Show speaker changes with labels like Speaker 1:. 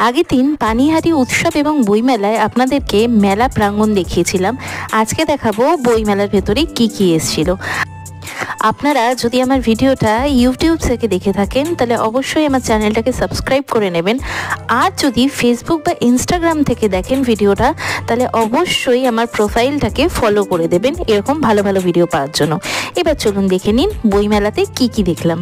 Speaker 1: আগের দিন পানিহাটি উৎসব এবং বইমেলায় আপনাদেরকে মেলা প্রাঙ্গণ দেখিয়েছিলাম। আজকে দেখাবো বইমেলার ভেতরে কি কি এসেছিল। আপনারা যদি আমার ভিডিওটা ইউটিউব থেকে দেখে থাকেন তাহলে অবশ্যই আমার চ্যানেলটাকে সাবস্ক্রাইব করে নেবেন, আর যদি ফেসবুক বা ইনস্টাগ্রাম থেকে দেখেন ভিডিওটা তাহলে অবশ্যই আমার প্রোফাইলটাকে ফলো করে দেবেন এরকম ভালো ভালো ভিডিও পাওয়ার জন্য। এবার চলুন দেখে নিন বইমেলাতে কি কি দেখলাম।